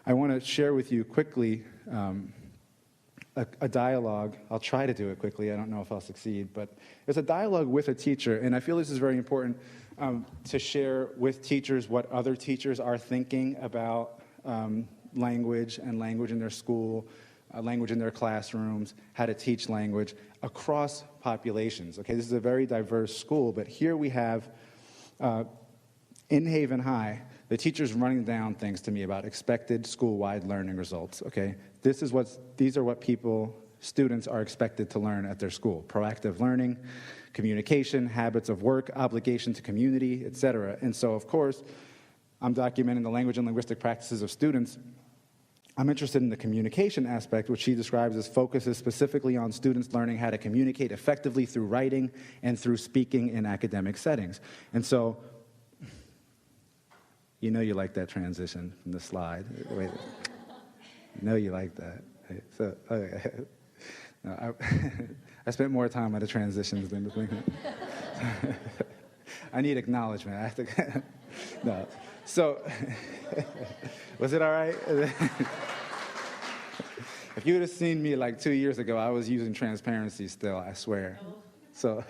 I want to share with you quickly a dialogue. I'll try to do it quickly. I don't know if I'll succeed, but it's a dialogue with a teacher, and I feel this is very important to share with teachers what other teachers are thinking about language and language in their school, language in their classrooms, how to teach language across populations. Okay, this is a very diverse school, but here we have, in Haven High, the teacher's running down things to me about expected school-wide learning results, okay? These are what students are expected to learn at their school. Proactive learning, communication, habits of work, obligation to community, etc. And so, of course, I'm documenting the language and linguistic practices of students. I'm interested in the communication aspect, which she describes as focuses specifically on students learning how to communicate effectively through writing and through speaking in academic settings. And so, you know you like that transition from the slide. Wait, you know you like that. So, okay. No, I spent more time on the transitions than the thing. I need acknowledgement. I have to. No. So, was it all right? If you would have seen me like 2 years ago, I was using transparency still, I swear. So,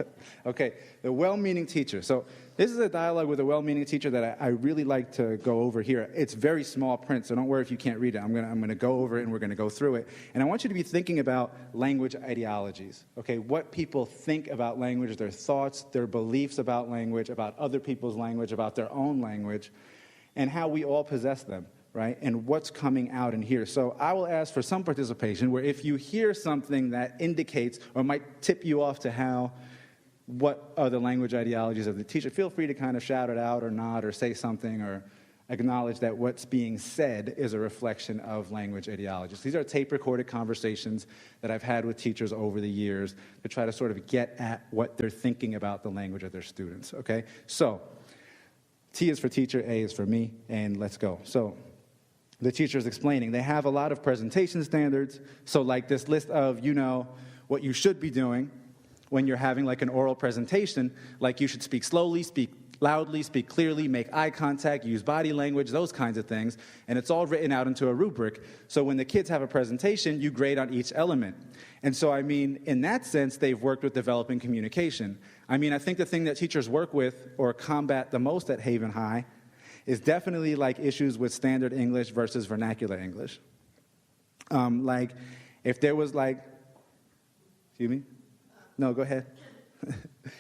okay, the well-meaning teacher. So this is a dialogue with a well-meaning teacher that I really like to go over here. It's very small print, so don't worry if you can't read it. I'm gonna go over it, and we're going to go through it. And I want you to be thinking about language ideologies, okay? What people think about language, their thoughts, their beliefs about language, about other people's language, about their own language, and how we all possess them, right? And what's coming out in here. So I will ask for some participation where if you hear something that indicates or might tip you off to what are the language ideologies of the teacher, feel free to kind of shout it out or nod or say something or acknowledge that what's being said is a reflection of language ideologies. These are tape-recorded conversations that I've had with teachers over the years to try to sort of get at what they're thinking about the language of their students, okay? So, T is for teacher, A is for me, and let's go. So, the teacher is explaining. They have a lot of presentation standards, so like this list of, what you should be doing when you're having like an oral presentation, like you should speak slowly, speak loudly, speak clearly, make eye contact, use body language, those kinds of things, and it's all written out into a rubric. So when the kids have a presentation, you grade on each element. And so, in that sense, they've worked with developing communication. I think the thing that teachers work with or combat the most at Haven High is definitely like issues with standard English versus vernacular English. Like, if there was like, excuse me? No, go ahead.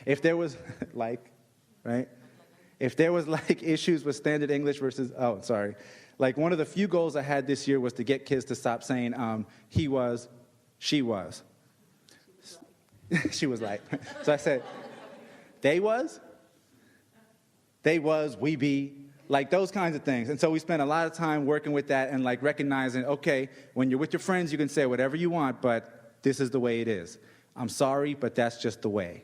If there was like, right? If there was like issues with standard English versus, like one of the few goals I had this year was to get kids to stop saying he was, she was. She was like, so I said, they was, we be, like those kinds of things. And so we spent a lot of time working with that and like recognizing, okay, when you're with your friends, you can say whatever you want, but this is the way it is. I'm sorry, but that's just the way.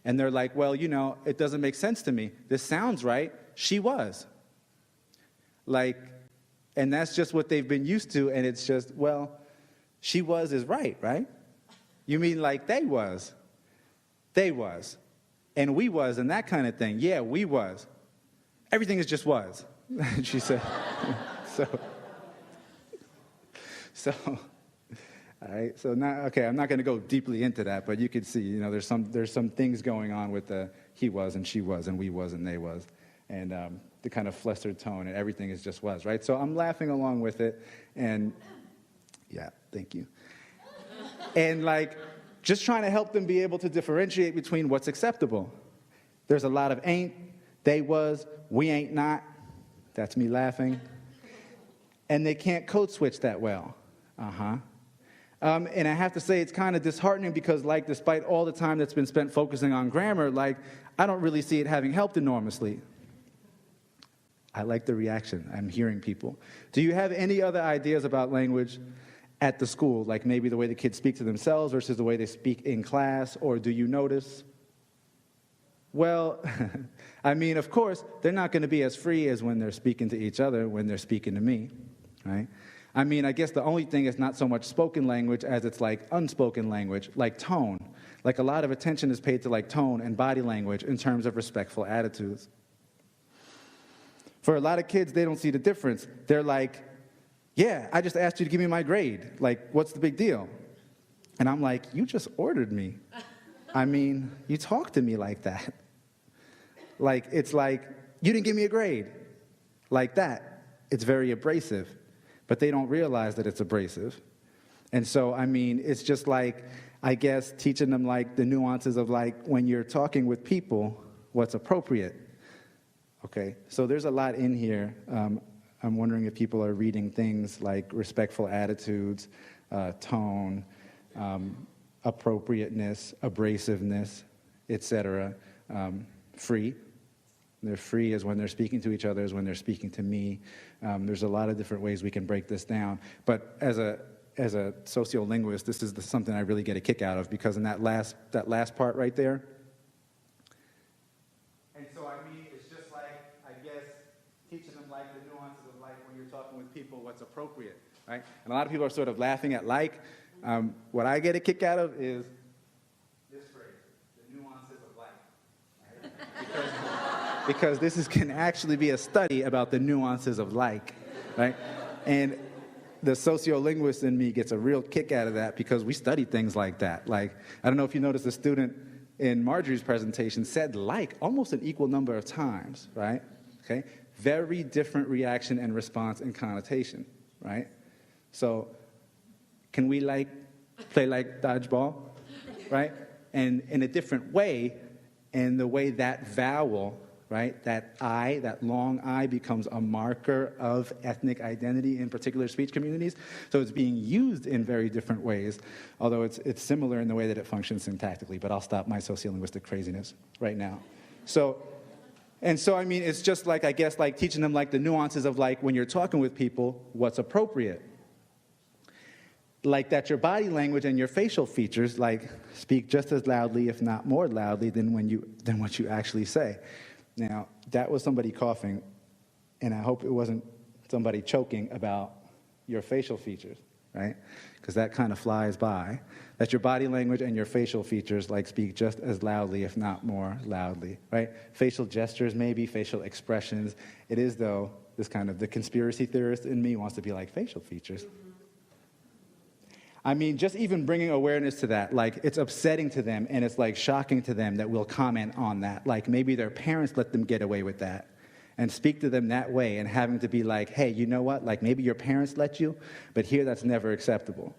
And they're like, well, it doesn't make sense to me. This sounds right. She was. Like, and that's just what they've been used to, and it's just, well, she was is right? You mean like they was? They was. And we was, and that kind of thing. Yeah, we was. Everything is just was, she said. So, all right, so now, okay, I'm not going to go deeply into that, but you can see, there's some things going on with the he was and she was and we was and they was, and the kind of flustered tone and everything is just was, right? So I'm laughing along with it, and yeah, thank you. And like, just trying to help them be able to differentiate between what's acceptable. There's a lot of ain't, they was, we ain't not. That's me laughing. And they can't code switch that well. And I have to say it's kind of disheartening because, like, despite all the time that's been spent focusing on grammar, like, I don't really see it having helped enormously. I like the reaction. I'm hearing people. Do you have any other ideas about language at the school, like maybe the way the kids speak to themselves versus the way they speak in class, or do you notice? Well, of course, they're not going to be as free as when they're speaking to each other, when they're speaking to me, right? I guess the only thing is not so much spoken language as it's like unspoken language, like tone. Like a lot of attention is paid to like tone and body language in terms of respectful attitudes. For a lot of kids, they don't see the difference. They're like, yeah, I just asked you to give me my grade. Like, what's the big deal? And I'm like, you just ordered me. I mean, you talk to me like that. Like, it's like, you didn't give me a grade. Like that. It's very abrasive. But they don't realize that it's abrasive. And so, I mean, it's just like, I guess, teaching them, like, the nuances of, like, when you're talking with people, what's appropriate. Okay, so there's a lot in here. I'm wondering if people are reading things like respectful attitudes, tone, appropriateness, abrasiveness, etc. Free. They're free as when they're speaking to each other, as when they're speaking to me. There's a lot of different ways we can break this down. But as a sociolinguist, this is something I really get a kick out of, because in that last part right there. And so, I mean, it's just like, I guess, teaching them, like, the nuances of, like, when you're talking with people, what's appropriate, right? And a lot of people are sort of laughing at like. What I get a kick out of is this phrase, the nuances of like. Right? Because this can actually be a study about the nuances of like, right? And the sociolinguist in me gets a real kick out of that, because we study things like that. Like, I don't know if you noticed, the student in Marjorie's presentation said like almost an equal number of times, right? Okay? Very different reaction and response and connotation, right? So, can we, like, play like dodgeball, right? And in a different way, and the way that vowel, right, that I, that long I, becomes a marker of ethnic identity in particular speech communities. So it's being used in very different ways, although it's similar in the way that it functions syntactically. But I'll stop my sociolinguistic craziness right now. So, I mean, it's just like, I guess, like teaching them, like, the nuances of, like, when you're talking with people, what's appropriate. Like that your body language and your facial features, like, speak just as loudly, if not more loudly, than what you actually say. Now, that was somebody coughing, and I hope it wasn't somebody choking about your facial features, right? Because that kind of flies by. That your body language and your facial features, like, speak just as loudly, if not more loudly, right? Facial gestures, maybe, facial expressions. It is, though, this kind of, the conspiracy theorist in me wants to be like, facial features. I mean, just even bringing awareness to that, like, it's upsetting to them, and it's, like, shocking to them that we'll comment on that. Like, maybe their parents let them get away with that, and speak to them that way, and having to be like, hey, you know what? Like, maybe your parents let you, but here that's never acceptable.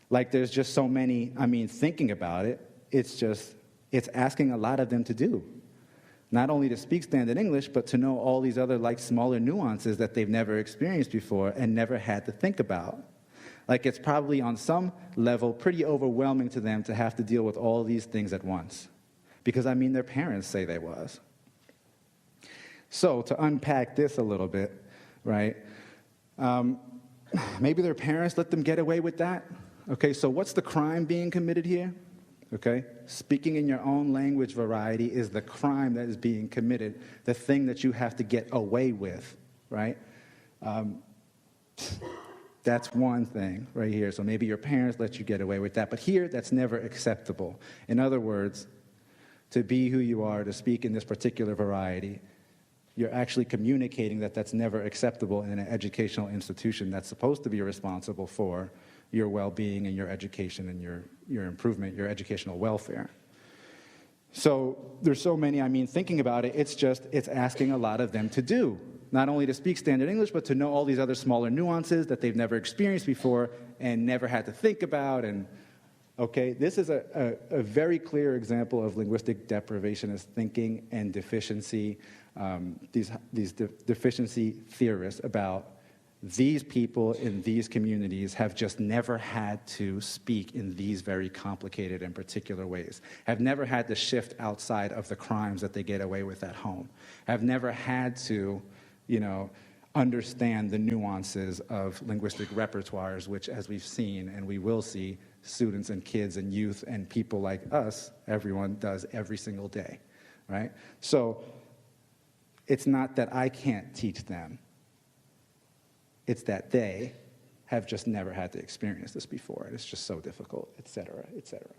Like, there's just so many, I mean, thinking about it, it's asking a lot of them to do. Not only to speak standard English, but to know all these other, like, smaller nuances that they've never experienced before and never had to think about. Like, it's probably on some level pretty overwhelming to them to have to deal with all these things at once. Because, I mean, their parents say they was. So, to unpack this a little bit, right, maybe their parents let them get away with that. Okay, so what's the crime being committed here? Okay, speaking in your own language variety is the crime that is being committed, the thing that you have to get away with, right? That's one thing right here. So maybe your parents let you get away with that. But here, that's never acceptable. In other words, to be who you are, to speak in this particular variety, you're actually communicating that that's never acceptable in an educational institution that's supposed to be responsible for your well-being and your education and your improvement, your educational welfare. So there's so many, I mean, thinking about it, it's asking a lot of them to do. Not only to speak standard English, but to know all these other smaller nuances that they've never experienced before and never had to think about. And, okay, this is a very clear example of linguistic deprivation as thinking and deficiency, these deficiency theorists about these people in these communities have just never had to speak in these very complicated and particular ways, have never had to shift outside of the crimes that they get away with at home, have never had to, understand the nuances of linguistic repertoires, which, as we've seen and we will see, students and kids and youth and people like us, everyone does every single day, right? So it's not that I can't teach them. It's that they have just never had to experience this before. And it's just so difficult, et cetera, et cetera.